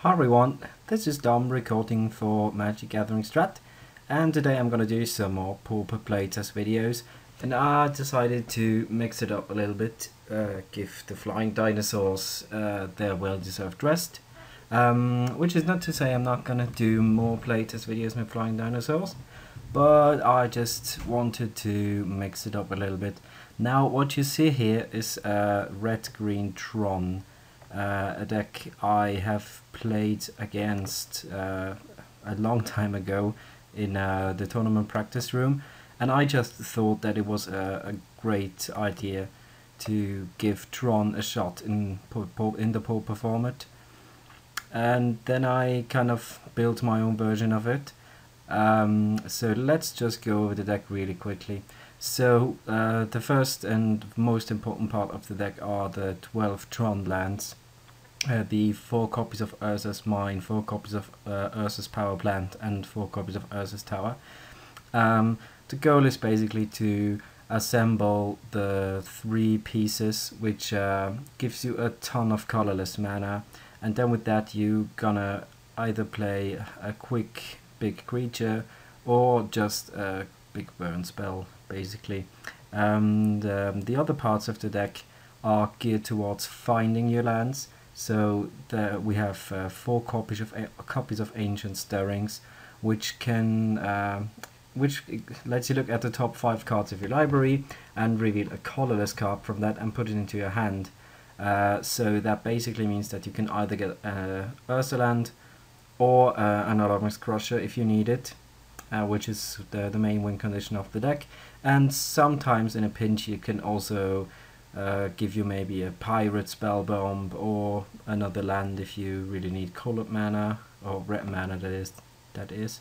Hi everyone, this is Dom recording for MagicGatheringStrat, and today I'm gonna do some more Pauper playtest videos, and I decided to mix it up a little bit, give the flying dinosaurs their well-deserved rest, which is not to say I'm not gonna do more playtest videos with flying dinosaurs, but I just wanted to mix it up a little bit. Now what you see here is RG Tron. A deck I have played against a long time ago in the tournament practice room, and I just thought that it was a great idea to give Tron a shot in the Pauper format, and then I kind of built my own version of it. So let's just go over the deck really quickly. So the first and most important part of the deck are the 12 Tron lands. The 4 copies of Urza's Mine, 4 copies of Urza's Power Plant, and 4 copies of Urza's Tower. The goal is basically to assemble the 3 pieces, which gives you a ton of colorless mana, and then with that you gonna either play a quick big creature or just a big burn spell basically. The other parts of the deck are geared towards finding your lands. So we have 4 copies of Ancient Stirrings, which can which lets you look at the top 5 cards of your library and reveal a colorless card from that and put it into your hand. So that basically means that you can either get Urza land or an Alarmist Crusher if you need it, which is the main win condition of the deck. And sometimes in a pinch you can also give you maybe a Pirate Spellbomb or another land if you really need colored mana, or red mana that is.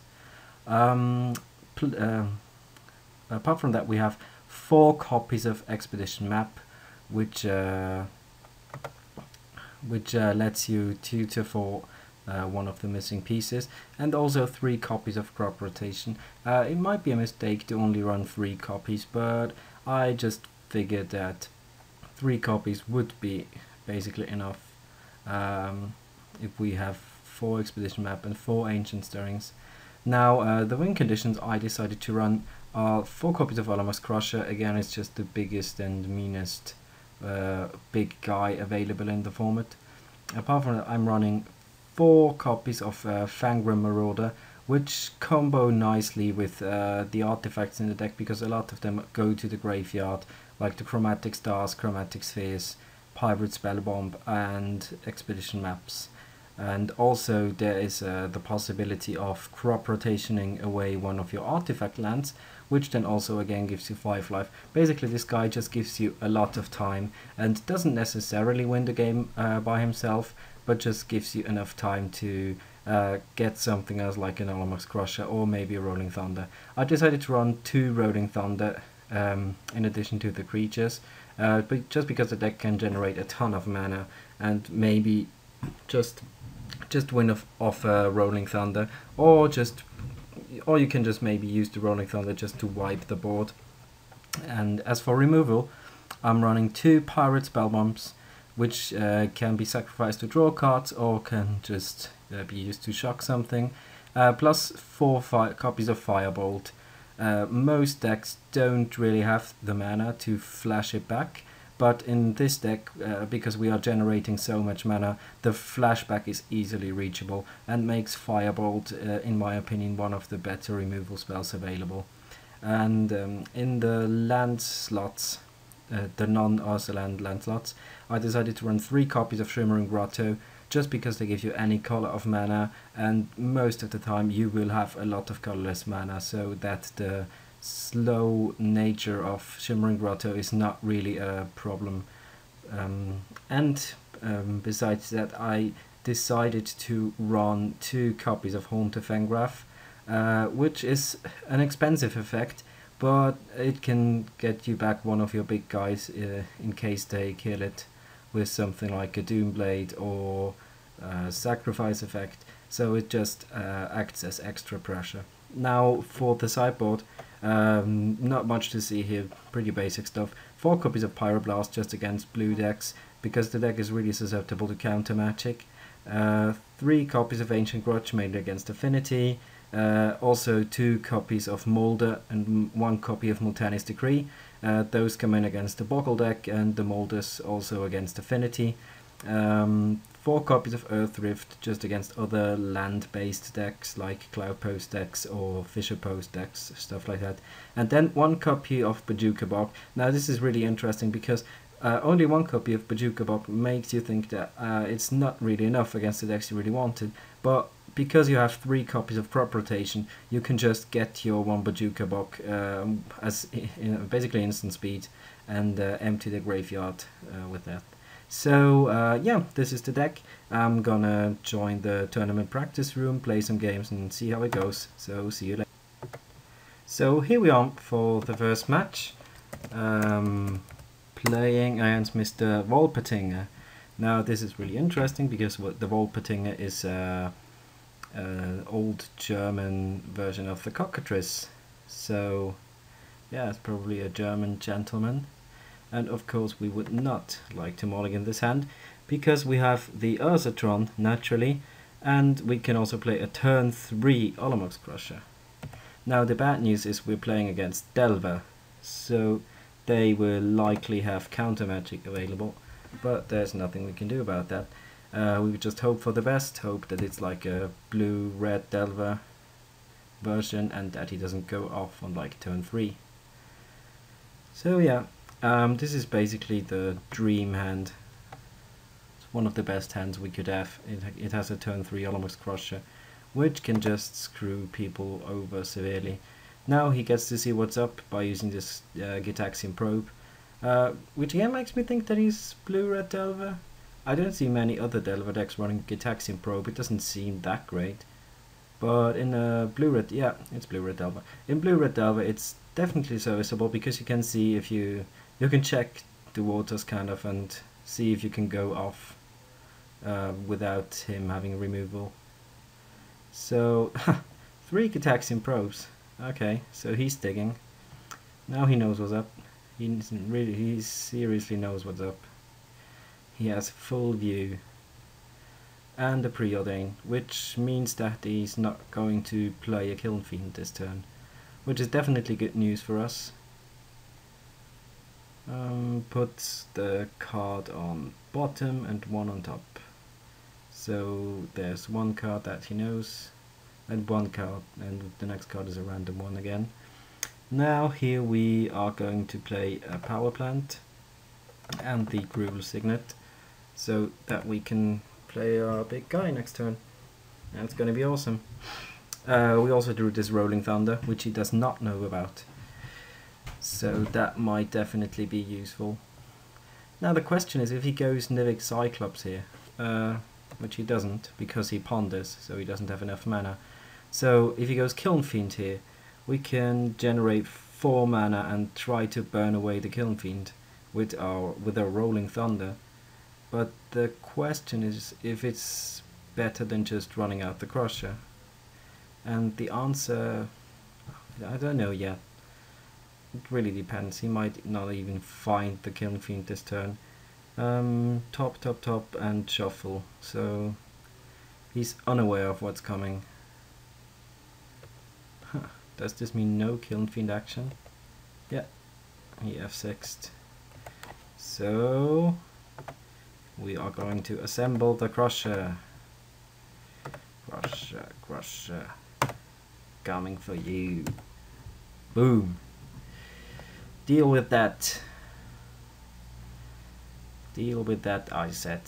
Apart from that, we have 4 copies of Expedition Map, which lets you tutor for one of the missing pieces, and also 3 copies of Crop Rotation. It might be a mistake to only run 3 copies, but I just figured that 3 copies would be basically enough if we have 4 Expedition Map and 4 Ancient Stirrings. Now the win conditions I decided to run are 4 copies of Alarmist Crusher. Again, it's just the biggest and meanest big guy available in the format. Apart from that, I'm running 4 copies of Fangren Marauder, which combo nicely with the artifacts in the deck, because a lot of them go to the graveyard, like the Chromatic Stars, Chromatic Spheres, Pirate Spellbomb, and Expedition Maps. And also there is the possibility of crop rotationing away one of your artifact lands, which then also again gives you 5 life. Basically this guy just gives you a lot of time and doesn't necessarily win the game by himself, but just gives you enough time to get something else like an Alarmist Crusher or maybe a Rolling Thunder. I decided to run 2 Rolling Thunder in addition to the creatures, but just because the deck can generate a ton of mana, and maybe just win off Rolling Thunder, or you can just maybe use the Rolling Thunder just to wipe the board. And as for removal, I'm running 2 Pirate Spellbombs, which can be sacrificed to draw cards or can just be used to shock something, plus 4 copies of Firebolt. Most decks don't really have the mana to flash it back, but in this deck, because we are generating so much mana, the flashback is easily reachable and makes Firebolt, in my opinion, one of the better removal spells available. And in the land slots, the non-Urza land slots, I decided to run 3 copies of Shimmering Grotto, just because they give you any color of mana, and most of the time you will have a lot of colorless mana, so that the slow nature of Shimmering Grotto is not really a problem. Besides that, I decided to run 2 copies of Haunt of Fengraf, which is an expensive effect, but it can get you back one of your big guys in case they kill it with something like a Doomblade or Sacrifice effect, so it just acts as extra pressure. Now for the sideboard, not much to see here, pretty basic stuff. 4 copies of Pyroblast just against blue decks, because the deck is really susceptible to counter magic. 3 copies of Ancient Grudge made against Affinity, also 2 copies of Molder and 1 copy of Multani's Decree. Those come in against the Boggle deck, and the Molders also against Affinity. 4 copies of Earth Rift just against other land-based decks like Cloud Post decks or Fisher Post decks, stuff like that. And then 1 copy of Bojuka Bog. Now this is really interesting because only 1 copy of Bojuka Bog makes you think that it's not really enough against the decks you really wanted, but because you have 3 copies of Crop Rotation, you can just get your 1 Bojuka Bog as basically instant speed and empty the graveyard with that. So yeah, this is the deck. I'm gonna join the tournament practice room, play some games and see how it goes. So see you later. So here we are for the first match. Playing against Mr. Wolpertinger. Now this is really interesting because the Wolpertinger is an old German version of the Cockatrice. So yeah, it's probably a German gentleman. And of course we would not like to mulligan this hand because we have the RG Tron naturally, and we can also play a turn 3 Olamox Crusher. Now the bad news is we're playing against Delver, so they will likely have counter magic available, but there's nothing we can do about that. We would just hope for the best, hope that it's like a blue-red Delver version and that he doesn't go off on like turn 3. So yeah. This is basically the dream hand. It's one of the best hands we could have. It has a turn 3 Olamox Crusher, which can just screw people over severely. Now he gets to see what's up by using this Gitaxian Probe, which again makes me think that he's blue-red Delver. I don't see many other Delver decks running Gitaxian Probe. It doesn't seem that great. But in blue-red, yeah, it's blue-red Delver. In blue-red Delver, it's definitely serviceable because you can see if you can check the waters kind of and see if you can go off without him having removal. So 3 Gitaxian Probes. Okay, so he's digging. Now he knows what's up. He seriously knows what's up. He has full view and a preordain, which means that he's not going to play a Kiln Fiend this turn, which is definitely good news for us. Puts the card on bottom and 1 on top. So there's 1 card that he knows, and 1 card, and the next card is a random one again. Now here we are going to play a Power Plant and the Gruel Signet, so that we can play our big guy next turn, and it's going to be awesome. We also drew this Rolling Thunder, which he does not know about, so that might definitely be useful. Now the question is if he goes Nivik Cyclops here, which he doesn't because he ponders, so he doesn't have enough mana. So if he goes Kiln Fiend here, we can generate 4 mana and try to burn away the Kiln Fiend with our Rolling Thunder. But the question is if it's better than just running out the Crusher. And the answer, I don't know yet. It really depends. He might not even find the Kiln Fiend this turn. Top, and shuffle. So he's unaware of what's coming. Huh. Does this mean no Kiln Fiend action? Yeah, he F6'd. So we are going to assemble the Crusher. Crusher. Coming for you. Boom. Deal with that. Deal with that, I said.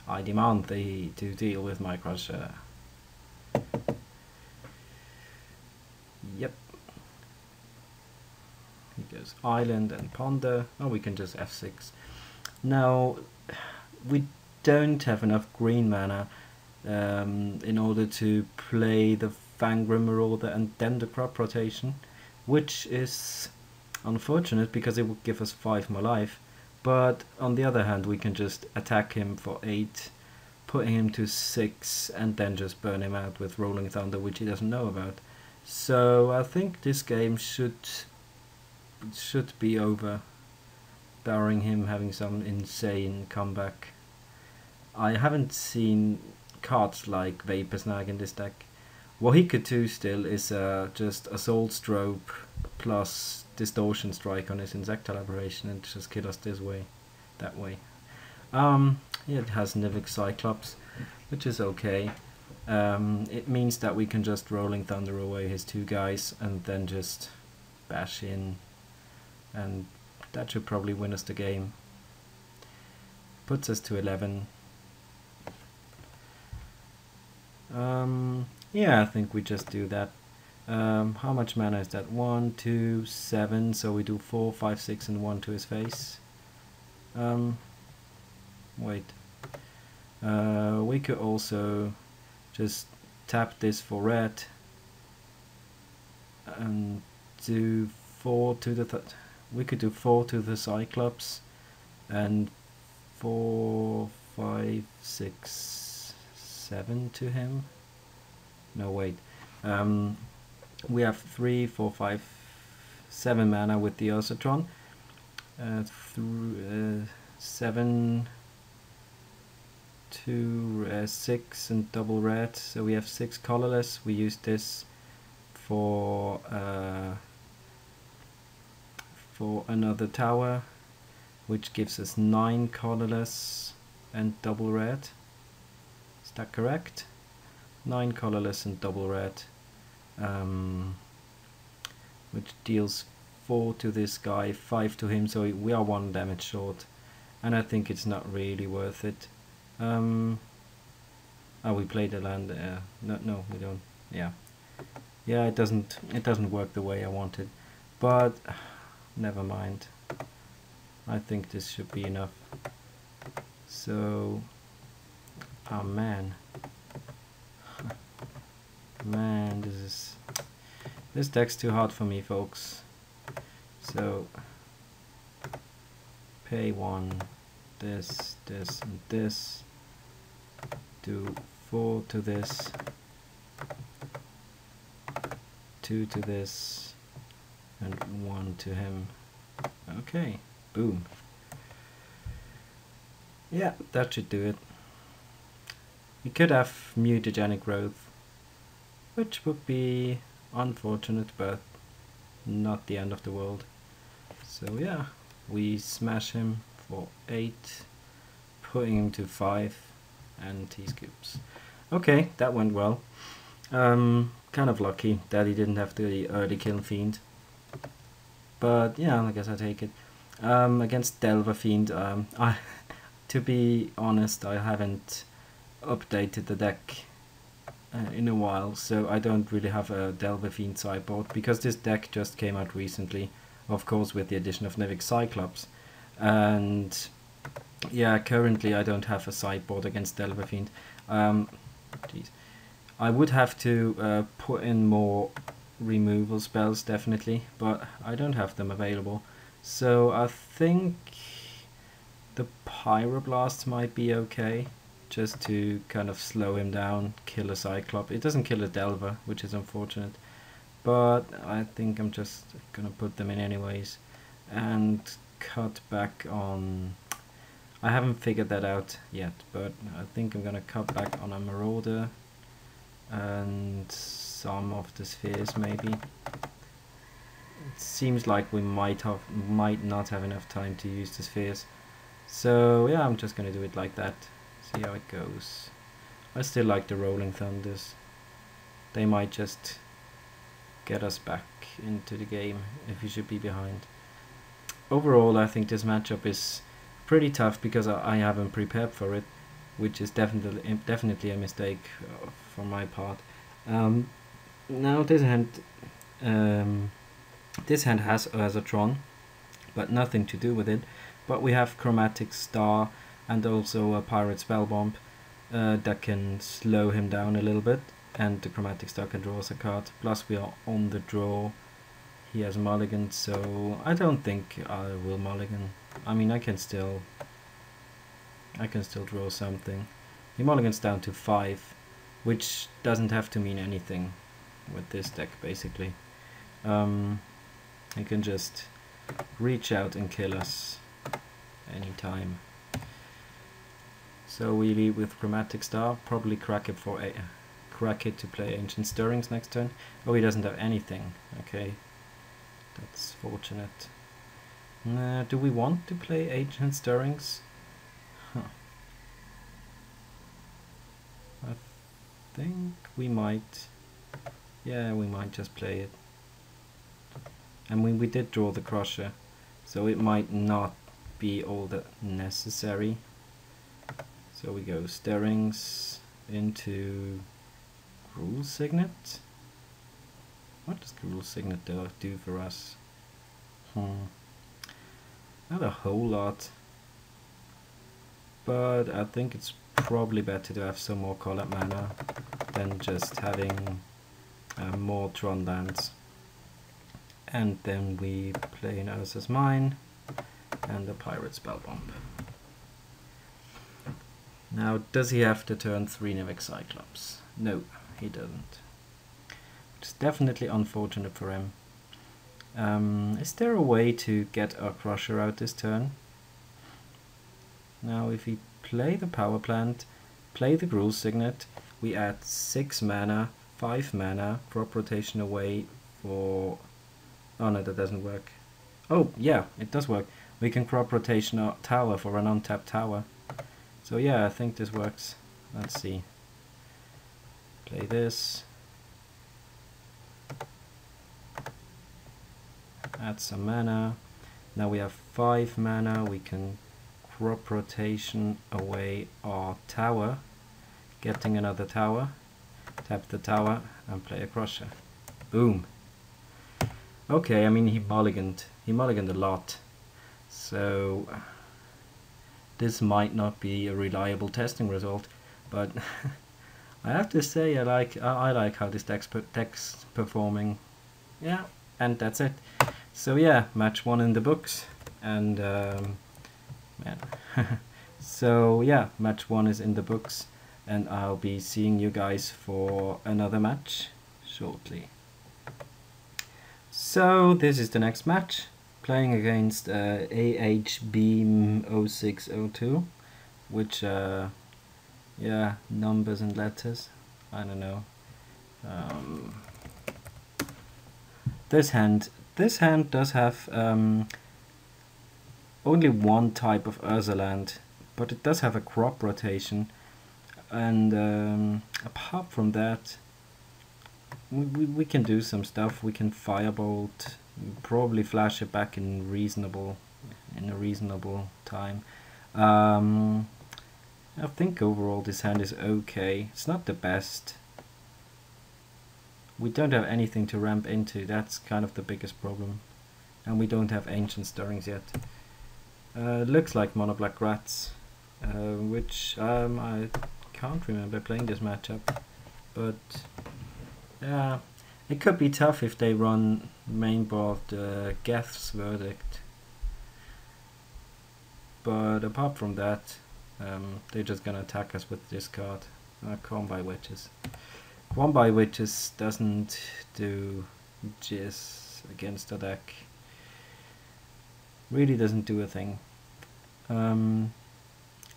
I demand thee to deal with my Crusher. Yep. He goes Island and Ponder. Oh, we can just F6. Now, we don't have enough green mana in order to play the Fangrim Marauder and then the Crop Rotation, which is unfortunate because it would give us 5 more life. But on the other hand, we can just attack him for 8, put him to 6, and then just burn him out with Rolling Thunder, which he doesn't know about. So I think this game should be over, barring him having some insane comeback. I haven't seen cards like Vapor Snag in this deck. What he could do still is just Assault Strobe plus Distortion Strike on his Insectile Aberration and just kill us this way, that way. Yeah, it has Nivik Cyclops, which is okay. It means that we can just Rolling Thunder away his 2 guys and then just bash in, and that should probably win us the game. Puts us to 11. Yeah, I think we just do that. How much mana is that? 1, 2, 7. So we do 4, 5, 6, and 1 to his face. Wait. We could also just tap this for red and do 4 to the. We could do 4 to the Cyclops and 4, 5, 6, 7 to him. No, wait. We have 3, 4, 5, 7 mana with the RG Tron. 7 to 6 and double red. So we have 6 colorless. We use this for another tower, which gives us 9 colorless and double red. Is that correct? 9 colorless and double red, which deals 4 to this guy, 5 to him, so we are 1 damage short, and I think it's not really worth it. Oh, we played a land. No, we don't. Yeah, it doesn't work the way I wanted, but never mind. I think this should be enough. So, oh man. Man, this deck's too hard for me, folks. So pay 1, this, and this. Do 4 to this, 2 to this, and 1 to him. Okay, boom. Yeah, that should do it. We could have Mutagenic Growth, which would be unfortunate, but not the end of the world. So yeah, we smash him for 8, putting him to 5, and he scoops. Okay, that went well. Kind of lucky that he didn't have the early kill Fiend, but yeah, I guess I take it. Against Delver Fiend, to be honest, I haven't updated the deck in a while, so I don't really have a Delver Fiend sideboard, because this deck just came out recently, of course with the addition of Nivik Cyclops, and yeah, currently I don't have a sideboard against Delver Fiend. Geez. I would have to put in more removal spells, definitely, but I don't have them available, so I think the Pyroblast might be okay, just to kind of slow him down, kill a Cyclops. It doesn't kill a Delver, which is unfortunate, but I think I'm just gonna put them in anyways and cut back on. I haven't figured that out yet, but I think I'm gonna cut back on a Marauder and some of the spheres maybe. It seems like we might not have enough time to use the spheres, so yeah, I'm just gonna do it like that. See how it goes. I still like the Rolling Thunders. They might just get us back into the game if we should be behind. Overall, I think this matchup is pretty tough because I haven't prepared for it, which is definitely a mistake for my part. Now this hand has a Tron, but nothing to do with it. But we have Chromatic Star and also a Pirate Spellbomb that can slow him down a little bit, and the Chromatic Star can draw us a card. Plus we are on the draw. He has mulligan, so I don't think I will mulligan. I mean, I can still draw something. He mulligans down to 5, which doesn't have to mean anything with this deck, basically. He can just reach out and kill us anytime. So we lead with Chromatic Star, probably crack it to play Ancient Stirrings next turn. Oh, he doesn't have anything. Okay, that's fortunate. Do we want to play Ancient Stirrings? Huh. I think we might. Yeah, we might just play it. And we did draw the Crusher, so it might not be all that necessary. So we go Stirrings into Gruul Signet. What does Gruul Signet do for us? Not a whole lot, but I think it's probably better to have some more colored mana than just having more Tron lands. And then we play an Urza's Mine and a Pirate Spellbomb. Now, does he have to turn 3 Nivik Cyclops? No, he doesn't. It's definitely unfortunate for him. Is there a way to get our Crusher out this turn? Now, if we play the Power Plant, play the Gruul Signet, we add 6 mana, 5 mana, crop rotation away for... Oh no, that doesn't work. Oh, yeah, it does work. We can crop rotation our tower for an untapped tower. So yeah, I think this works. Let's see. Play this. Add some mana. Now we have 5 mana. We can crop rotation away our tower. Getting another tower. Tap the tower and play a Crusher. Boom. Okay, I mean he mulliganed a lot, so this might not be a reliable testing result, but I have to say I like how this deck's performing. Yeah, and that's it. So yeah, match 1 in the books, and man, so yeah, match 1 is in the books, and I'll be seeing you guys for another match shortly. So this is the next match, playing against AHB0602, which yeah, numbers and letters, I don't know. This hand does have only one type of Urza land, but it does have a crop rotation, and apart from that, we can do some stuff. We can Firebolt, probably flash it back in a reasonable time. I think overall this hand is okay. It's not the best. We don't have anything to ramp into. That's kind of the biggest problem, and we don't have Ancient Stirrings yet. Looks like Mono Black Rats, which I can't remember playing this matchup, but yeah, it could be tough if they run mainboard Geth's Verdict. But apart from that, they're just gonna attack us with this card. Combi Witches. Combi Witches doesn't do jizz against the deck. Really doesn't do a thing.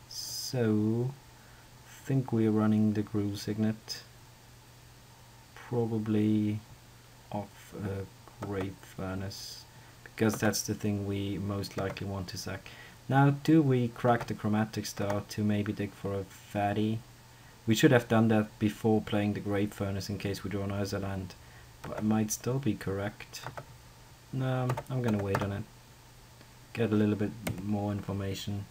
So I think we're running the Gruul Signet. Probably off a Grape Furnace, because that's the thing we most likely want to sack. Now, do we crack the Chromatic Star to maybe dig for a fatty? We should have done that before playing the Grape Furnace in case we draw an Urza land, but it might still be correct. No, I'm gonna wait on it. Get a little bit more information.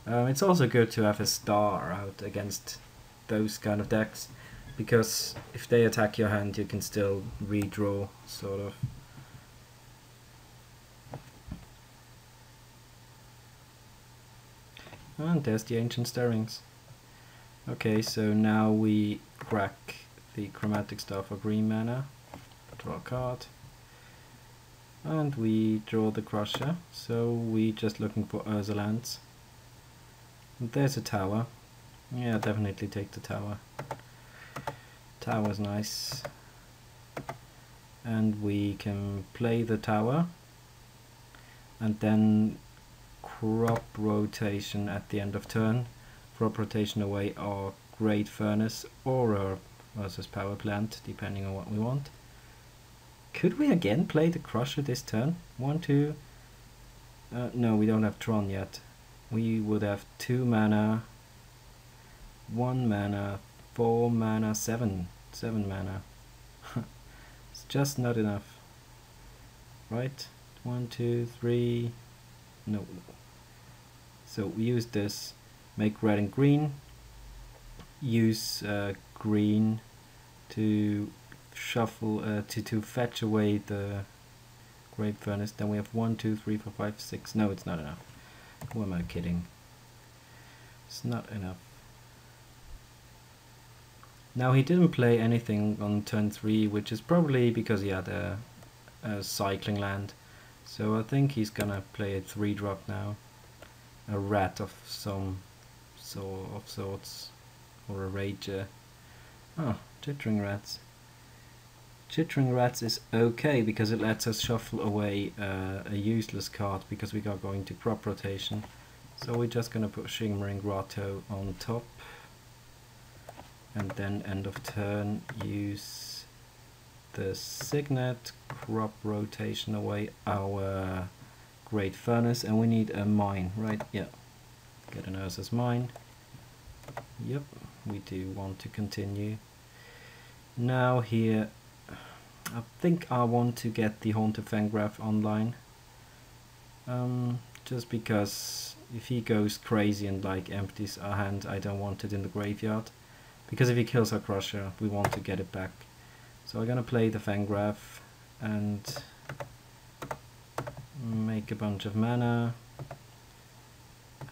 It's also good to have a star out against those kind of decks, because if they attack your hand, you can still redraw, sort of. And there's the Ancient Stirrings. Okay, so now we crack the Chromatic Star for green mana, draw a card, and we draw the Crusher, so we're just looking for Urza lands. And there's a tower. Yeah, definitely take the tower. Tower's nice. And we can play the tower, and then crop rotation at the end of turn crop rotation away our great furnace or our versus power plant, depending on what we want. Could we again play the crusher this turn? 1, 2. No, we don't have Tron yet. We would have 2 mana, 1 mana, 4 mana, 7 mana. It's just not enough. Right? 1, 2, 3. No. So we use this, make red and green, use green to shuffle, to fetch away the great furnace. Then we have 1, 2, 3, 4, 5, 6. No, it's not enough. Who am I kidding? It's not enough. Now he didn't play anything on turn 3, which is probably because he had a cycling land. So I think he's gonna play a 3-drop now. A rat of some sorts, or a rager. Oh, chittering rats. Chittering rats is okay because it lets us shuffle away a useless card because we are going to crop rotation. So we're just gonna put Shimmering Grotto on top, and then end of turn use the Signet, crop rotation away our great furnace, and we need a mine, right? Yeah. Get an Ursa's mine. Yep, we do want to continue. Now here, I think I want to get the Haunted Fangraph online. Just because if he goes crazy and like empties our hand, I don't want it in the graveyard. Because if he kills our Crusher, we want to get it back. So I'm gonna play the Fangraph and make a bunch of mana,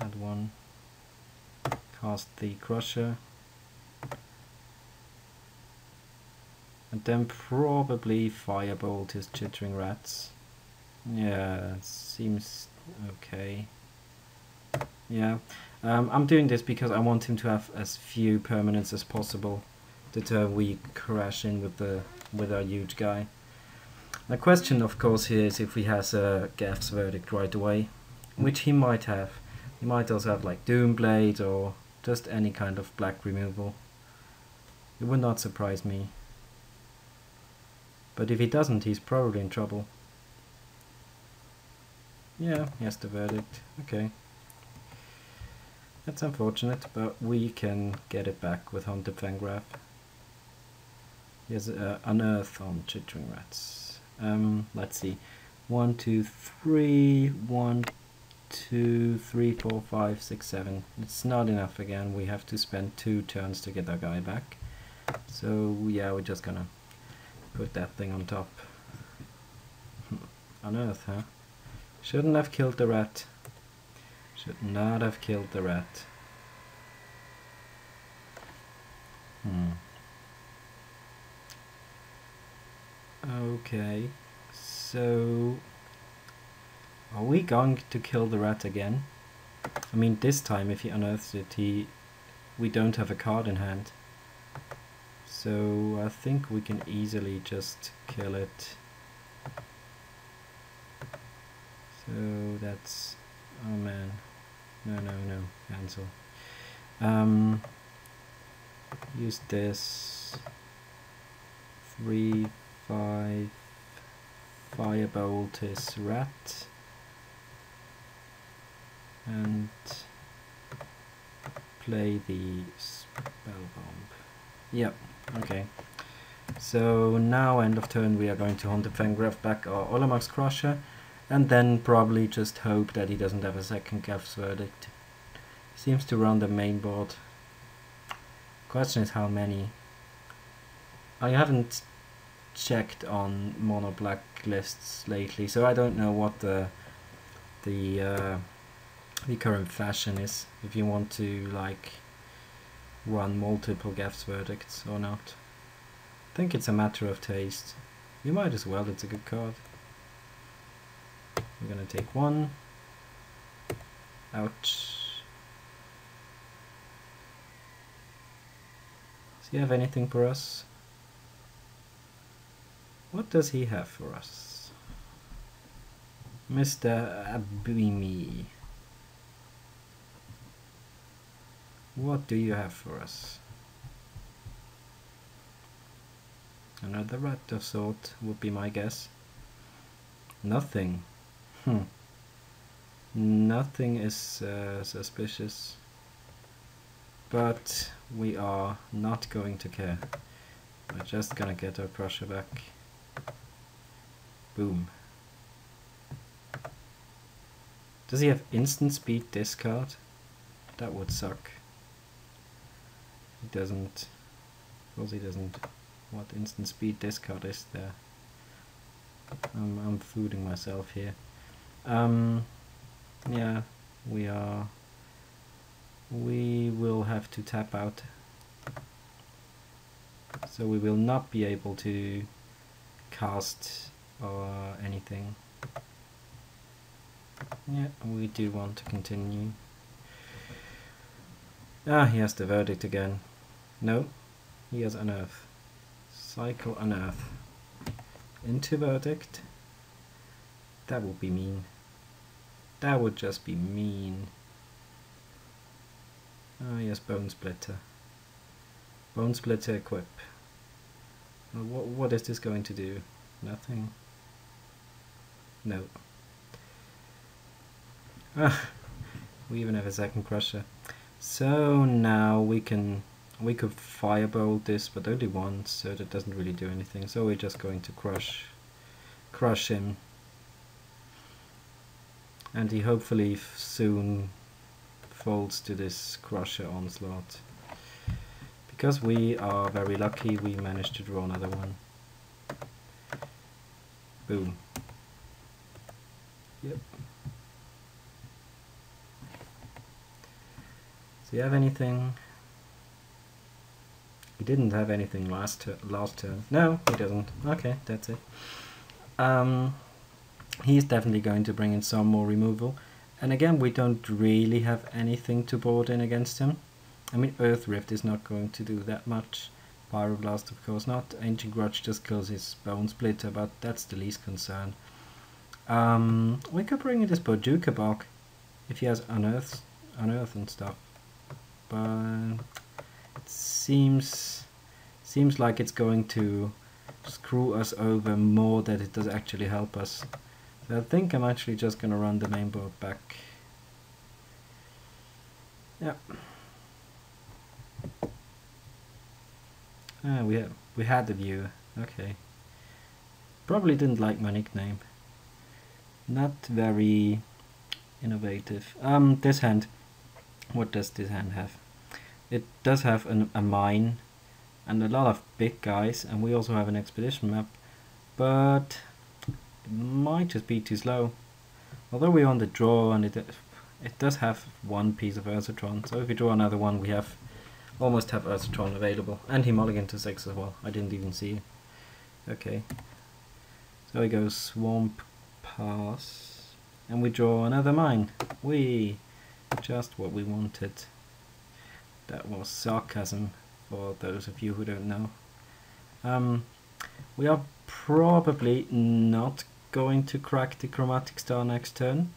add 1, cast the Crusher, and then probably Firebolt his Chittering Rats. Yeah, seems okay. Yeah, I'm doing this because I want him to have as few permanents as possible the turn we crash in with our huge guy. The question, of course, here is if he has a Gaff's Verdict right away, which he might have. He might also have like Doomblade or just any kind of black removal. It would not surprise me. But if he doesn't, he's probably in trouble. Yeah, he has the Verdict. Okay. That's unfortunate, but we can get it back with Haunted Fangraph. He has Unearth on Chittering Rats. Let's see. 1, 2, 3. 1, 2, 3, 4, 5, 6, 7. It's not enough again. We have to spend 2 turns to get our guy back. So yeah, we're just gonna put that thing on top. Unearth, huh? Shouldn't have killed the rat. Should not have killed the rat. Okay, so are we going to kill the rat again? I mean, this time if he unearths it, we don't have a card in hand. So I think we can easily just kill it. So that's, oh man, no, cancel. Use this 3, 5, Firebolt his rat, and play the Spell Bomb. Yep, okay. So now end of turn we are going to Haunted Fangraph back our Olamax Crusher, and then probably just hope that he doesn't have a second Gaff's Verdict. Seems to run the main board. Question is how many. I haven't checked on mono black lists lately, so I don't know what the current fashion is, if you want to like run multiple Gaff's Verdicts or not. I think it's a matter of taste. You might as well, it's a good card. We're gonna take 1. Ouch. Does he have anything for us? What does he have for us? Mr. Abimi. What do you have for us? Another rat of sort would be my guess. Nothing. Nothing is suspicious. But we are not going to care. We're just gonna get our crusher back. Boom. Does he have instant speed discard? That would suck. He doesn't. Of course he doesn't. What instant speed discard is there? I'm fooling myself here. Yeah, we will have to tap out. So we will not be able to cast or anything. Yeah, we do want to continue. Ah, he has the verdict again. No, he has unearth. Cycle unearth. Into verdict. That would be mean. That would just be mean. Oh yes, Bone Splitter. Bone Splitter equip. What is this going to do? Nothing. No. Ah, we even have a second crusher. So now we could firebolt this, but only once, so that doesn't really do anything. So we're just going to crush him, and he hopefully soon folds to this crusher onslaught. Because we are very lucky, we managed to draw another one. Boom. Yep. Do you have anything? He didn't have anything last turn. No, he doesn't. Okay, that's it. He's definitely going to bring in some more removal. And again, we don't really have anything to board in against him. I mean, Earth Rift is not going to do that much. Pyroblast, of course not. Ancient Grudge just kills his Bone Splitter, but that's the least concern. We could bring in this Bojuka Bog if he has unearth and stuff. But it seems like it's going to screw us over more than it does actually help us. So I think I'm actually just going to run the main board back. Yeah. Ah, we had the view. Okay. Probably didn't like my nickname. Not very innovative. This hand. What does this hand have? It does have a mine and a lot of big guys, and we also have an expedition map, but it might just be too slow. Although we're on the draw, and it does have one piece of Ursatron, so if we draw another one, we almost have Ursatron available. And he mulliganed to 6 as well. I didn't even see it. Okay. So he goes Swamp Pass, and we draw another mine. Just what we wanted. That was sarcasm for those of you who don't know. We are probably not going to crack the Chromatic Star next turn.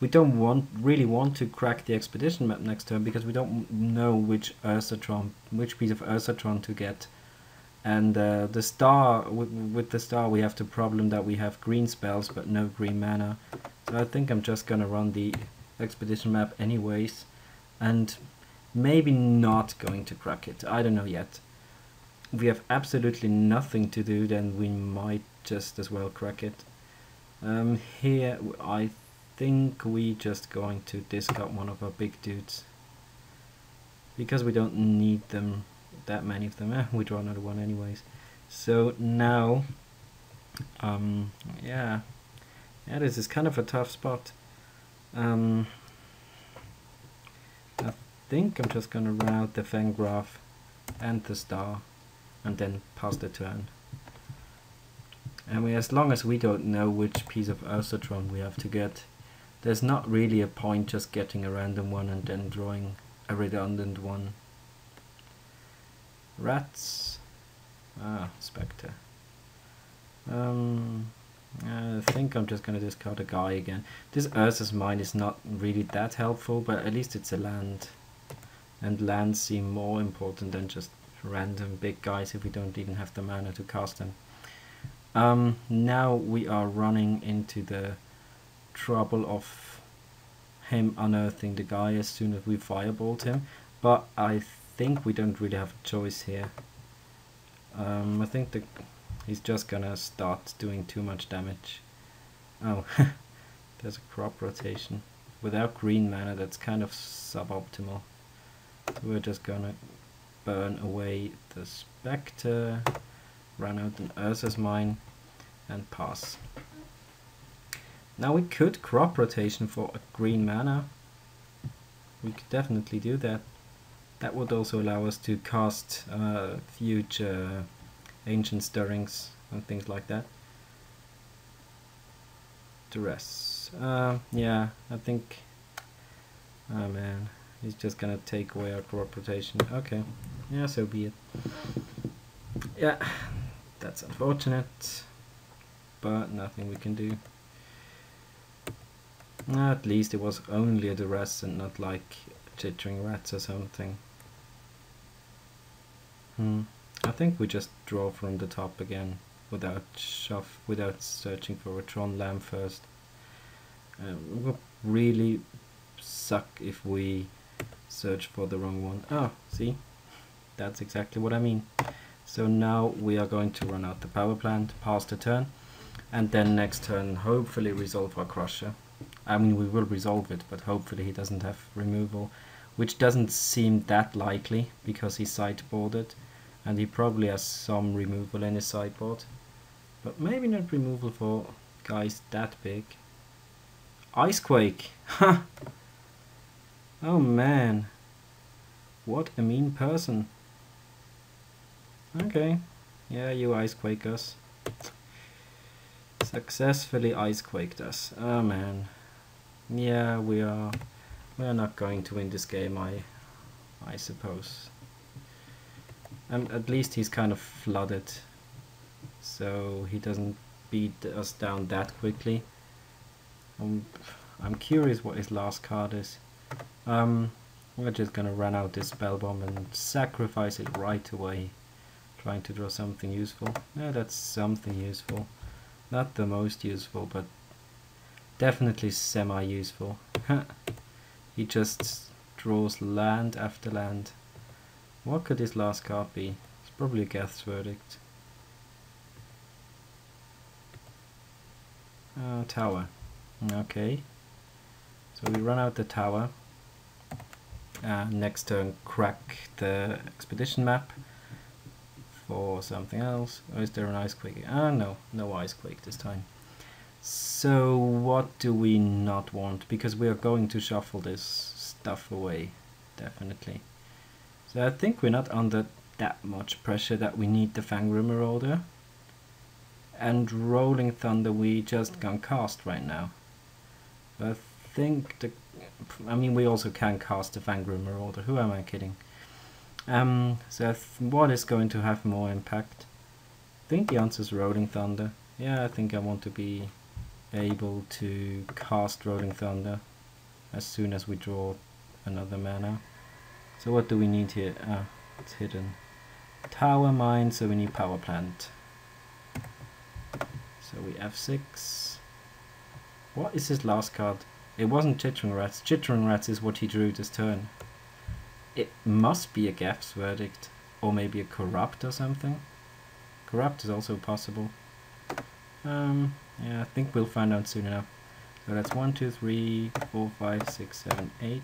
We don't really want to crack the expedition map next turn because we don't know which piece of Ursatron to get. And the star, with the star we have the problem that we have green spells but no green mana. So I think I'm just gonna run the expedition map anyways, and maybe not going to crack it. I don't know yet. If we have absolutely nothing to do, then we might just as well crack it. Here I think we just going to discard one of our big dudes because we don't need them, that many of them. We draw another one anyways. So now yeah, this is kind of a tough spot. I think I'm just gonna run out the Fangraph and the star and then pass the turn. And as long as we don't know which piece of Ursatron we have to get, there's not really a point just getting a random one and then drawing a redundant one. Rats. Ah, Spectre. I think I'm just gonna discard a guy again. This Ursa's Mine is not really that helpful, but at least it's a land. and lands seem more important than just random big guys if we don't even have the mana to cast them. Now we are running into the trouble of him unearthing the guy as soon as we firebolt him, but I think we don't really have a choice here. I think he's just gonna start doing too much damage. Oh, there's a crop rotation. Without green mana, that's kind of suboptimal. So we're just gonna burn away the Spectre, run out an Urza's Mine, and pass. Now we could crop rotation for a green mana. We could definitely do that. That would also allow us to cast future Ancient Stirrings and things like that. Duress. Yeah, I think... Oh man, he's just gonna take away our crop rotation. Okay, yeah, so be it. Yeah, that's unfortunate, but nothing we can do. At least it was only a Duress and not like Chittering Rats or something. I think we just draw from the top again without searching for a Tron Lamb first. It would really suck if we search for the wrong one. Oh, see? That's exactly what I mean. So now we are going to run out the power plant, pass the turn, and then next turn hopefully resolve our Crusher. I mean, we will resolve it, but hopefully he doesn't have removal, which doesn't seem that likely because he's sideboarded, and he probably has some removal in his sideboard. But maybe not removal for guys that big. Icequake! Ha! Oh man. What a mean person. Okay. Yeah, you Icequake us. Successfully Icequaked us. Oh man. Yeah, we are not going to win this game, I suppose. At least he's kind of flooded, so he doesn't beat us down that quickly. I'm curious what his last card is. We're just gonna run out this spell bomb and sacrifice it right away, trying to draw something useful. Yeah, that's something useful. Not the most useful, but definitely semi-useful. He just draws land after land. What could his last card be? It's probably a Geth's Verdict. Tower. Okay. So we run out the tower. Next turn crack the expedition map for something else. Or is there an Icequake? No. No Icequake this time. So what do we not want? Because we are going to shuffle this stuff away. Definitely. So I think we're not under that much pressure that we need the Fangrim Marauder. And Rolling Thunder we just can't cast right now. I think I mean, we also can cast the Fangrim Marauder. Who am I kidding? So what is going to have more impact? I think the answer is Rolling Thunder. Yeah, I think I want to be able to cast Rolling Thunder as soon as we draw another mana. So what do we need here? It's hidden. Tower Mine, so we need Power Plant. So we F6. What is his last card? It wasn't Chittering Rats. Chittering Rats is what he drew this turn. It must be a Geth's Verdict. Or maybe a Corrupt or something. Corrupt is also possible. Yeah, I think we'll find out soon enough. So that's 1, 2, 3, 4, 5, 6, 7, 8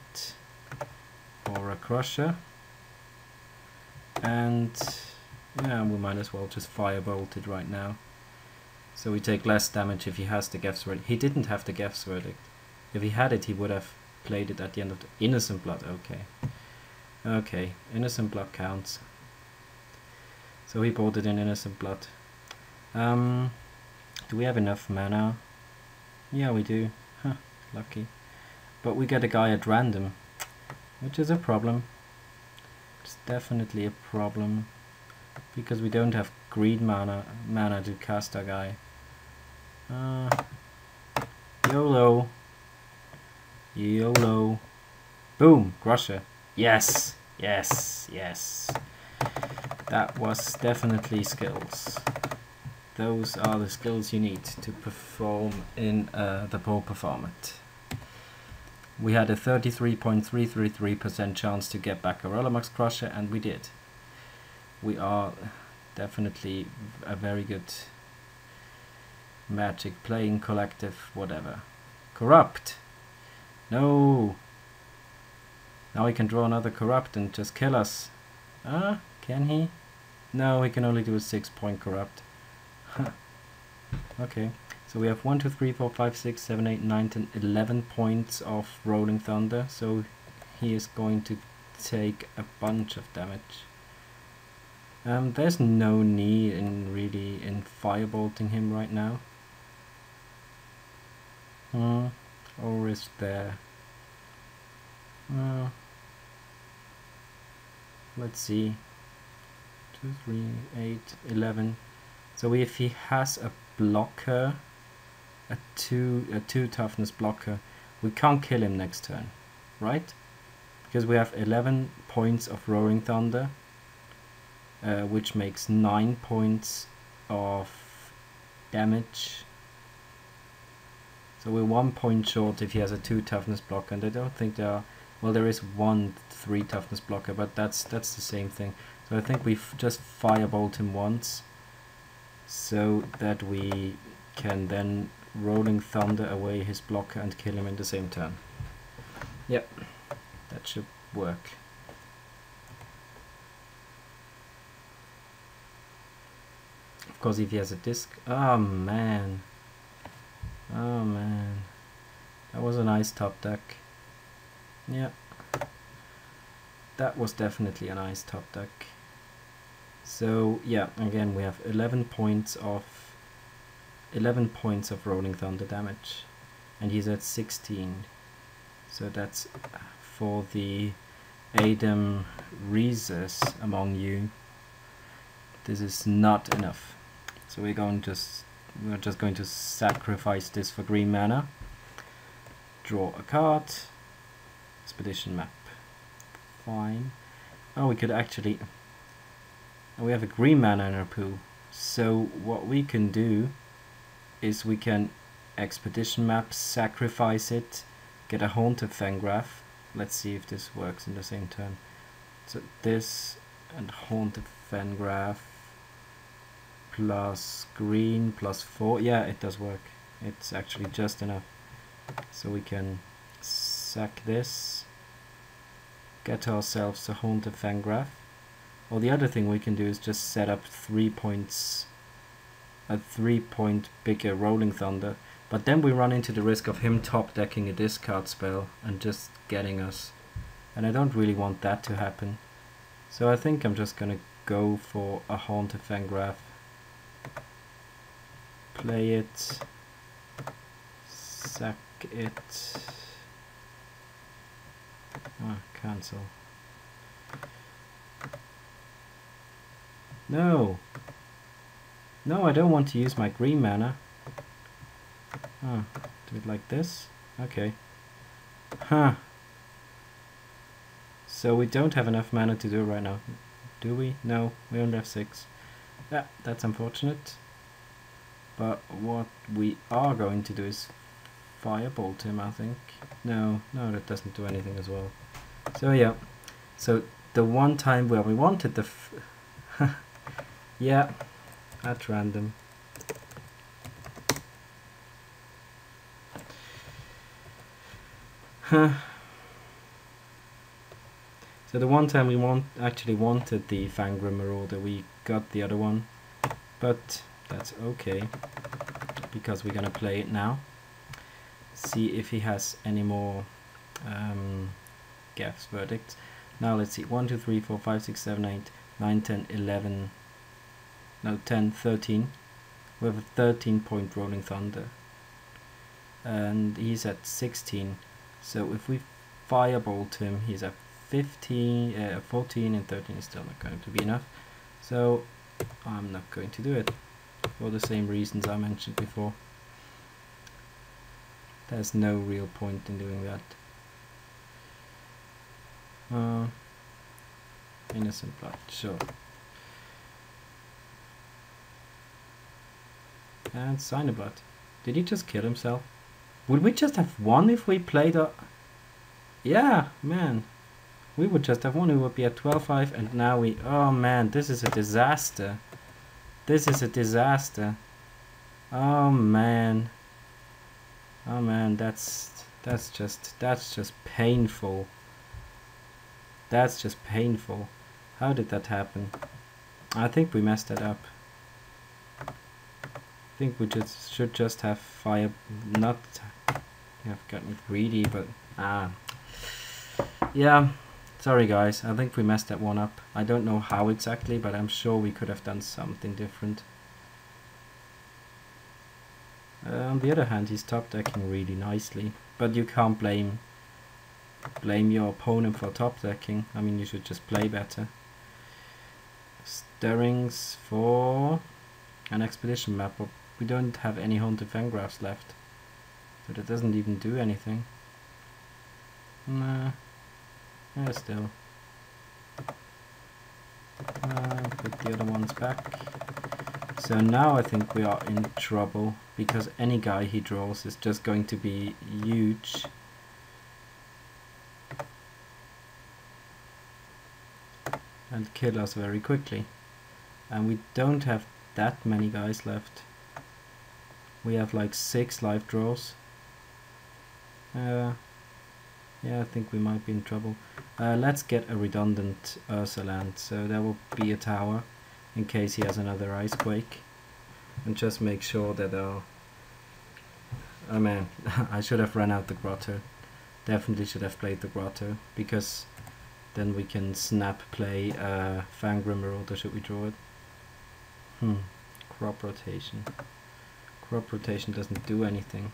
for a Crusher. And yeah, we might as well just firebolt it right now. So we take less damage if he has the Geth's Verdict. He didn't have the Geth's Verdict. If he had it, he would have played it at the end of the Innocent Blood. Okay. Okay, Innocent Blood counts. So he bought it in Innocent Blood. Do we have enough mana? Yeah, we do. Huh, lucky. But we get a guy at random, which is a problem. It's definitely a problem. Because we don't have green mana to cast our guy. YOLO. YOLO. Boom! Crusher. Yes! Yes, yes. That was definitely skills. Those are the skills you need to perform in the Pauper format. We had a 33.333% chance to get back a Rollermax Crusher, and we did. We are definitely a very good Magic playing collective, whatever. Corrupt! No! Now he can draw another Corrupt and just kill us. Ah, can he? No, he can only do a 6-point Corrupt. Okay, so we have 1, 2, 3, 4, 5, 6, 7, 8, 9, 10, 11 points of Rolling Thunder, so he is going to take a bunch of damage. There's no need in firebolting him right now. Or is there? Let's see. 2, 3, 8, 11. So if he has a blocker, a 2 toughness blocker, we can't kill him next turn, right? Because we have 11 points of Roaring Thunder, which makes 9 points of damage. So we're 1 point short if he has a 2 toughness blocker, and I don't think there are. Well, there is 1 3 toughness blocker, but that's the same thing. So I think we've just firebolt him once, so that we can then Rolling Thunder away his blocker and kill him in the same turn. Yep, that should work. Of course, if he has a disc. Oh man. Oh man. That was a nice top deck. Yeah. That was definitely a nice top deck. So yeah, again we have 11 points of Rolling Thunder damage, and he's at 16. So that's for the Adam Reeses among you. This is not enough. So we're just going to sacrifice this for green mana. Draw a card. Expedition map. Fine. Oh, we could actually. We have a green mana in our pool. So what we can do is we can expedition map, sacrifice it, get a Haunted Fangraph. Let's see if this works in the same turn. So this and Haunted Fangraph plus green plus 4. Yeah, it does work. It's actually just enough. So we can sack this, get ourselves a Haunted Fangraph. Or the other thing we can do is just set up 3 points, a 3-point bigger Rolling Thunder, but then we run into the risk of him top decking a discard spell and just getting us, and I don't really want that to happen. So I think I'm just gonna go for a Haunted Fangraph, play it, sack it, cancel. No! No, I don't want to use my green mana. Do it like this? Okay. Huh. So we don't have enough mana to do it right now. Do we? No, we only have 6. Yeah, that's unfortunate. But what we are going to do is firebolt him, I think. No, that doesn't do anything as well. So yeah. So the one time where we wanted the... yeah, at random. So the one time we actually wanted the Fangrim Marauder, we got the other one, but that's okay, because we're gonna play it now. See if he has any more Gaff's verdicts. Now let's see, 1, 2, 3, 4, 5, 6, 7, 8, 9, 10, 11, no 10, 13. We have a 13-point Rolling Thunder, and he's at 16. So if we firebolt him, he's at 15, 14, and 13 is still not going to be enough. So I'm not going to do it for the same reasons I mentioned before. There's no real point in doing that. Innocent blood, sure. And Blood. Did he just kill himself? Would we just have won if we played a... Yeah, man. We would just have won. We would be at 12-5 and now we... Oh man, this is a disaster. This is a disaster. Oh man. Oh man, that's just painful. That's just painful. How did that happen? I think we messed that up. I think we should just have fire, not have gotten greedy, but yeah, sorry guys, I think we messed that one up. I don't know how exactly, but I'm sure we could have done something different. On the other hand, he's top decking really nicely, but you can't blame your opponent for top decking. I mean, you should just play better. Stirrings for an expedition map, but we don't have any haunted fangraphs left, so that doesn't even do anything. Nah, yeah, still. Put the other ones back. So now I think we are in trouble, because any guy he draws is just going to be huge. And kill us very quickly. And we don't have that many guys left. We have like 6 live draws. Yeah, I think we might be in trouble. Let's get a redundant Ursa land, so there will be a tower in case he has another icequake. And just make sure that oh man, I should have run out the grotto. Definitely should have played the grotto, because then we can snap play Fangrim Marauder should we draw it. Crop rotation. Crop rotation doesn't do anything.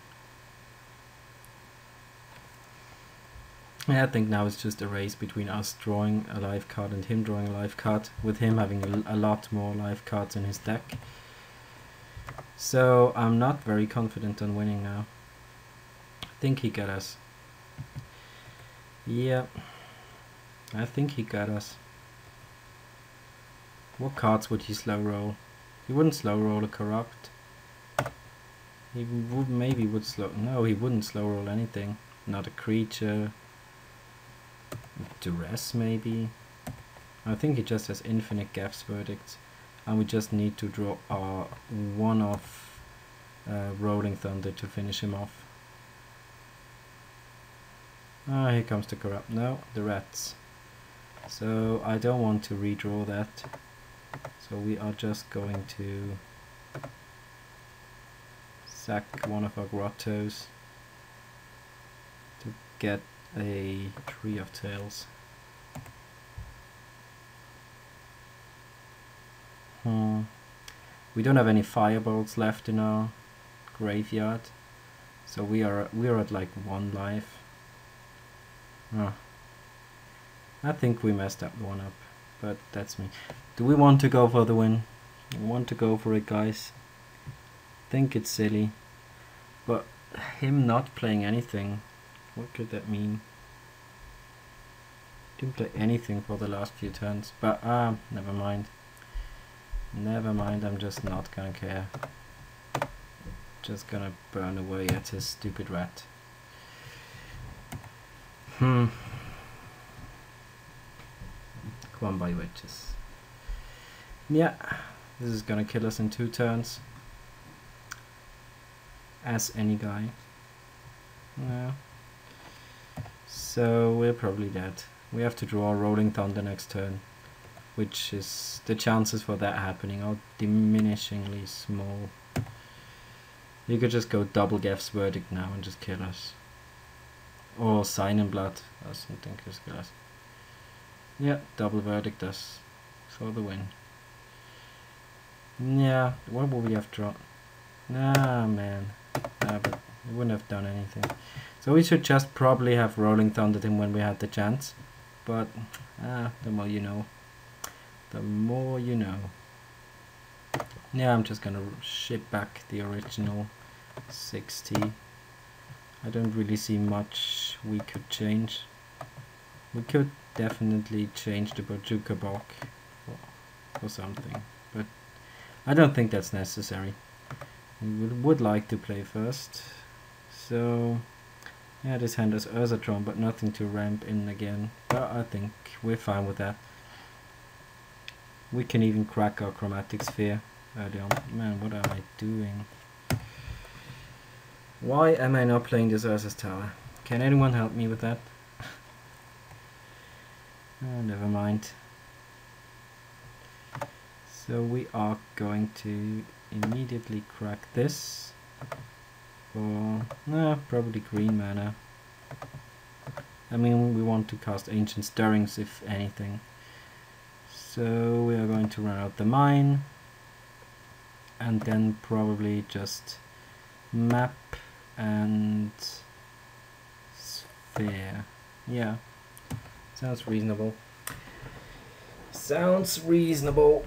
Yeah, I think now it's just a race between us drawing a live card and him drawing a live card, with him having a lot more live cards in his deck. So I'm not very confident on winning now. I think he got us. Yeah, I think he got us. What cards would he slow roll? He wouldn't slow roll a corrupt. He would maybe would slow. No, he wouldn't slow roll anything. Not a creature. Duress maybe. I think he just has infinite Gaff's verdicts, and we just need to draw our one-off Rolling Thunder to finish him off. Ah, here comes the corrupt. No, the rats. So I don't want to redraw that. So we are just going to sack one of our grottos to get a Tree of Tails. We don't have any firebolts left in our graveyard, so we are at like 1 life. I think we messed that one up, but that's me. Do we want to go for the win? I want to go for it, guys. Think it's silly, but him not playing anything, what could that mean? Didn't play anything for the last few turns, but never mind. Never mind, I'm just not gonna care. Just gonna burn away at his stupid rat. Come on, by witches. Yeah, this is gonna kill us in 2 turns. As any guy. Yeah. So we're probably dead. We have to draw a Rolling Thunder next turn, which is, the chances for that happening are diminishingly small. You could just go double Gaff's Verdict now and just kill us. Or Sign in Blood or something, just kill us. Yeah, double Verdict us for the win. Yeah, what would we have drawn? Nah, man. But we wouldn't have done anything. So we should just probably have Rolling Thundered him when we had the chance. But, the more you know. The more you know. Yeah, I'm just gonna ship back the original 60. I don't really see much we could change. We could definitely change the Bojuka block for something, but I don't think that's necessary. We would like to play first, so yeah, this hand has RG Tron, but nothing to ramp in again, but I think we're fine with that. We can even crack our chromatic sphere early on. Man, what am I doing? Why am I not playing this Ursus Tower? Can anyone help me with that? Oh, never mind. So we are going to immediately crack this for probably green mana. I mean, we want to cast Ancient Stirrings if anything. So we are going to run out the mine and then probably just map and sphere. Yeah, sounds reasonable. Sounds reasonable.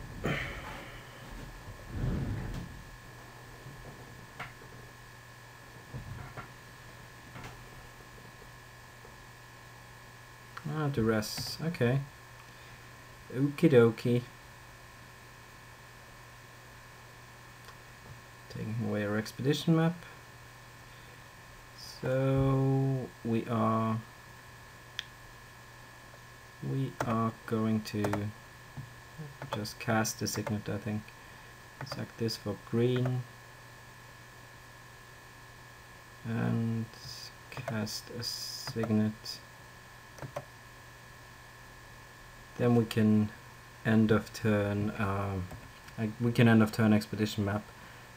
Ah, duress. Okay. Okie dokie. Taking away our expedition map. So we are going to just cast the signet, I think. Sack this for green and cast a signet. Then we can end of turn expedition map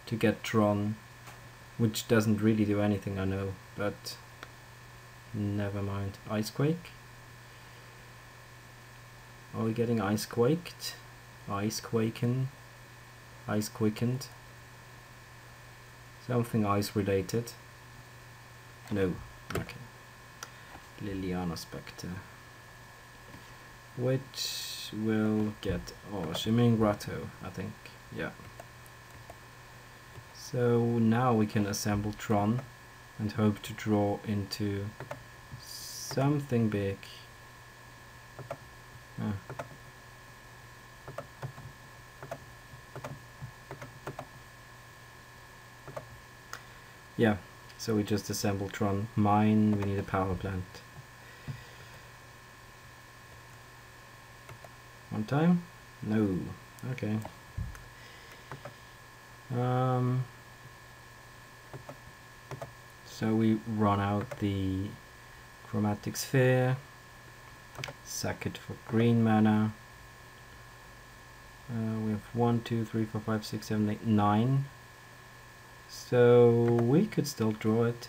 to get Tron, which doesn't really do anything, I know, but never mind. Icequake. Are we getting ice quaked? Ice quakened? Ice quickened? Something ice related? No. Okay. Liliana Spectre. Which will get Shimmering Grotto, I think. Yeah. So now we can assemble Tron and hope to draw into something big. Yeah, so we just assemble Tron. Mine, we need a power plant. One time? No. Okay. So we run out the chromatic sphere, sack it for green mana. We have 1, 2, 3, 4, 5, 6, 7, 8, 9. So we could still draw it.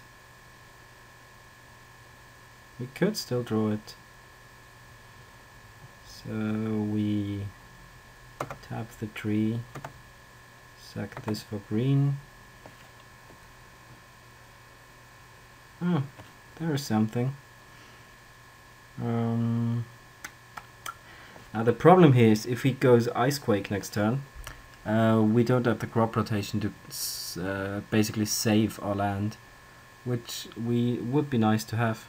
We could still draw it. So we tap the tree, sack this for green. Oh, there is something. Now the problem here is if he goes Icequake next turn, we don't have the crop rotation to basically save our land, which would be nice to have.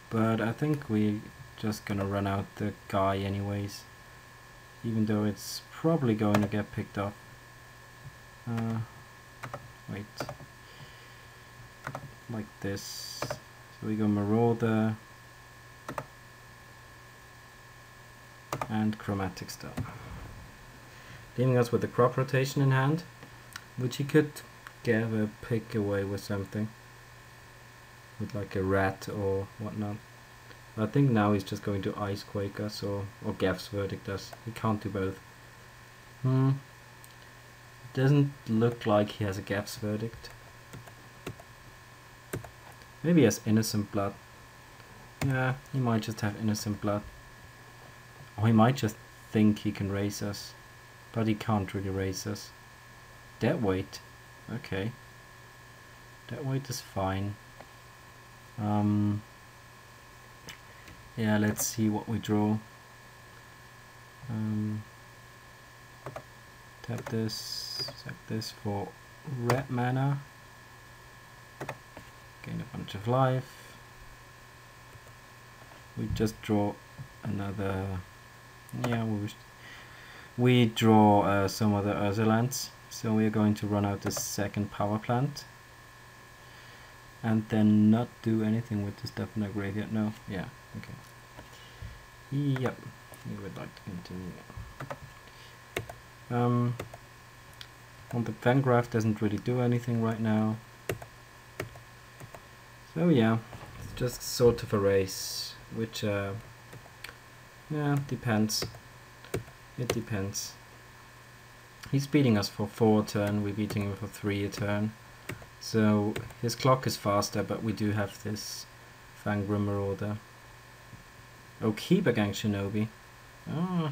But I think we're just gonna run out the guy anyways, even though it's probably going to get picked up. Wait. Like this. So we go Marauder and Chromatic Star, leaving us with the crop rotation in hand, which he could get a pick away with something, with like a rat or whatnot. I think now he's just going to Icequake us or Gaff's Verdict us. He can't do both. Doesn't look like he has a Gaff's Verdict. Maybe he has Innocent Blood. Yeah, he might just have Innocent Blood. Or he might just think he can raise us, but he can't really raise us. Dead weight. Okay. Dead weight is fine. Yeah, let's see what we draw. Tap this, sack this for red mana. Gain a bunch of life. We just draw another, yeah, we draw some other other lands, so we are going to run out the second power plant and then not do anything with the stuff in the graveyard. No, yeah, okay. Yep, we would like to continue. On the Fangraph doesn't really do anything right now. So yeah, it's just sort of a race, which yeah, depends. It depends. He's beating us for 4 a turn, we're beating him for 3 a turn. So his clock is faster, but we do have this Fangrim Marauder. Oh, Keeper Gang Shinobi. Oh,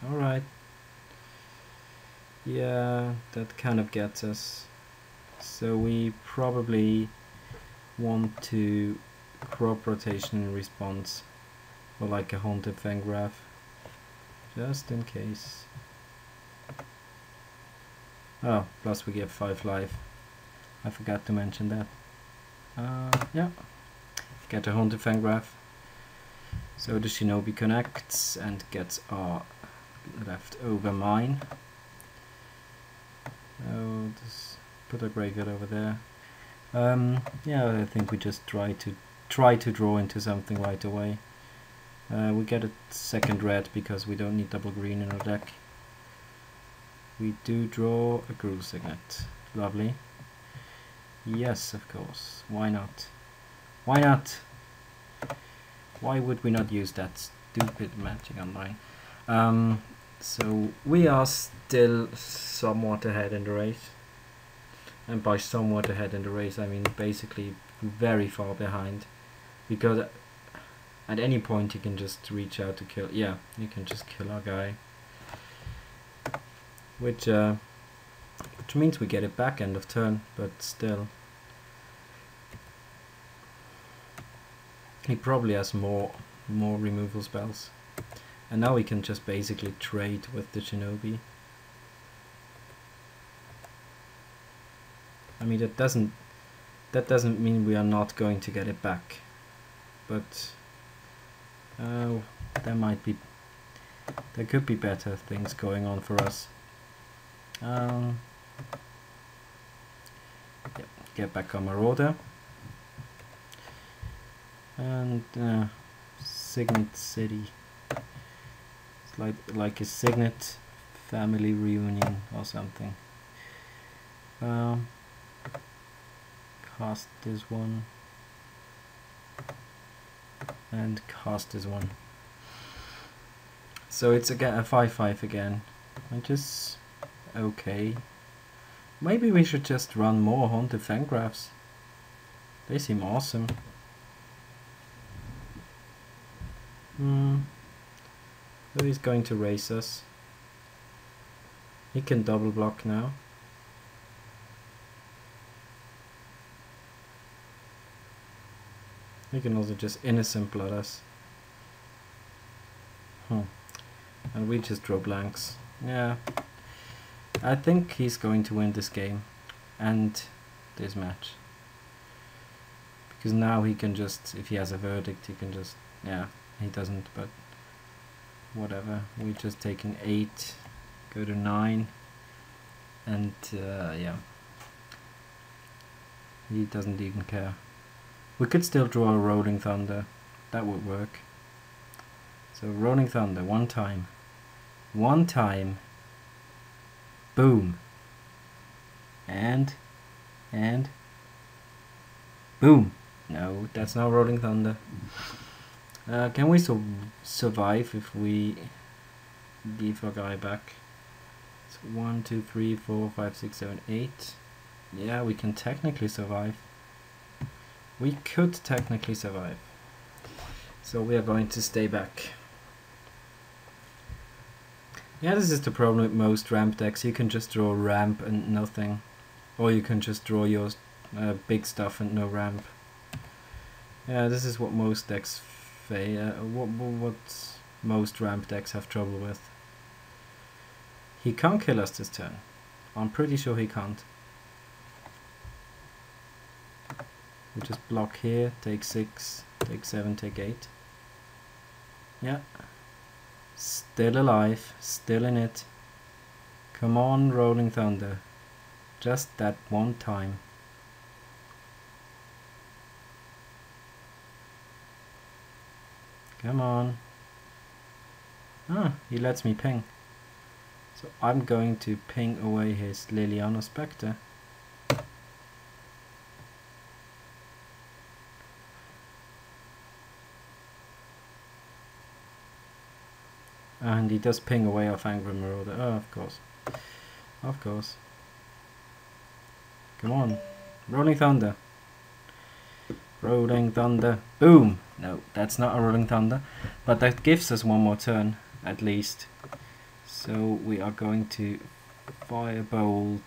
alright. Yeah, that kind of gets us. So we probably want to crop rotation in response, or like a Haunted Fangraph, just in case. Oh, plus we get 5 life. I forgot to mention that. Yeah, get a Haunted Fangraph. So the Shinobi connects and gets our leftover mine. Oh, just put a graveyard over there. Yeah, I think we just try to draw into something right away. We get a second red because we don't need double green in our deck. We do draw a Groove Signet. Lovely. Yes, of course. Why not? Why not? Why would we not use that stupid Magic Online? So we are still somewhat ahead in the race. And by somewhat ahead in the race, I mean basically very far behind. Because at any point you can just reach out to kill. Yeah, you can just kill our guy. Which means we get it back end of turn, but still. He probably has more removal spells. And now we can just basically trade with the Shinobi. I mean that doesn't mean we are not going to get it back. But there could be better things going on for us. Yeah, get back on Marauder. And Signet City. It's like a Signet family reunion or something. Cast this one. And cast this one. So it's again a 5/5 again, which is okay. Maybe we should just run more Haunted Fangraphs. They seem awesome. So he's going to race us. He can double block now. He can also just innocent blood us. And we just draw blanks. Yeah. I think he's going to win this game and this match. Because now he can just, if he has a verdict, he can just, yeah, he doesn't, but whatever. We're just taking 8, go to 9, and yeah. He doesn't even care. We could still draw a Rolling Thunder. That would work. So Rolling Thunder, one time. Boom. And boom. No, that's not Rolling Thunder. Can we survive if we give our guy back? It's 1, 2, 3, 4, 5, 6, 7, 8. Yeah, we can technically survive. We could technically survive. So we are going to stay back. Yeah, this is the problem with most ramp decks. You can just draw ramp and nothing. Or you can just draw your big stuff and no ramp. Yeah, this is what most decks what most ramp decks have trouble with. He can't kill us this turn. I'm pretty sure he can't. We just block here, take 6, take 7, take 8. Yeah. Still alive. Still in it. Come on, Rolling Thunder. Just that one time. Come on. Ah, he lets me ping. So I'm going to ping away his Liliana Spectre. And he does ping away off Angry Marauder. Oh, of course. Of course. Come on. Rolling Thunder. Rolling Thunder. Boom! No, that's not a Rolling Thunder. But that gives us one more turn, at least. So we are going to Firebolt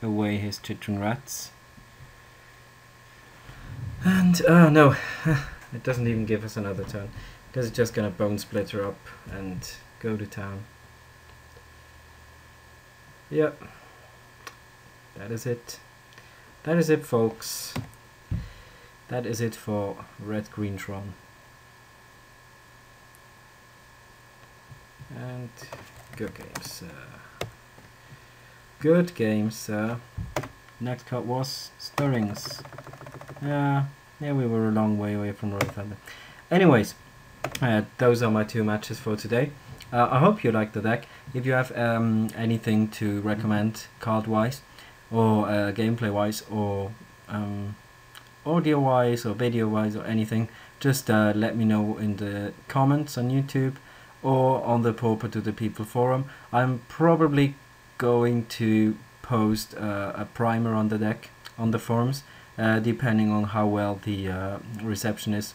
away his Chichen Rats. And, no. It doesn't even give us another turn. Because it's just gonna Bone Splitter up and go to town. Yep. That is it. That is it, folks. That is it for Red Green Tron. And good games, sir. Good games, sir. Next card was Stirrings. Yeah, we were a long way away from Rolling Thunder. Anyways, those are my two matches for today. I hope you liked the deck. If you have anything to recommend card-wise, or gameplay-wise, or audio-wise, or video-wise, or anything, just let me know in the comments on YouTube, or on the Pauper to the People forum. I'm probably going to post a primer on the deck on the forums, depending on how well the reception is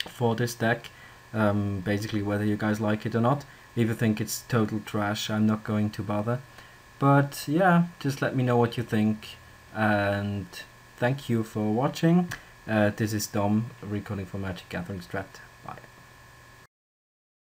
for this deck. Basically whether you guys like it or not. If you think it's total trash, I'm not going to bother. But yeah, just let me know what you think, and thank you for watching. This is Dom recording for MagicGatheringStrat.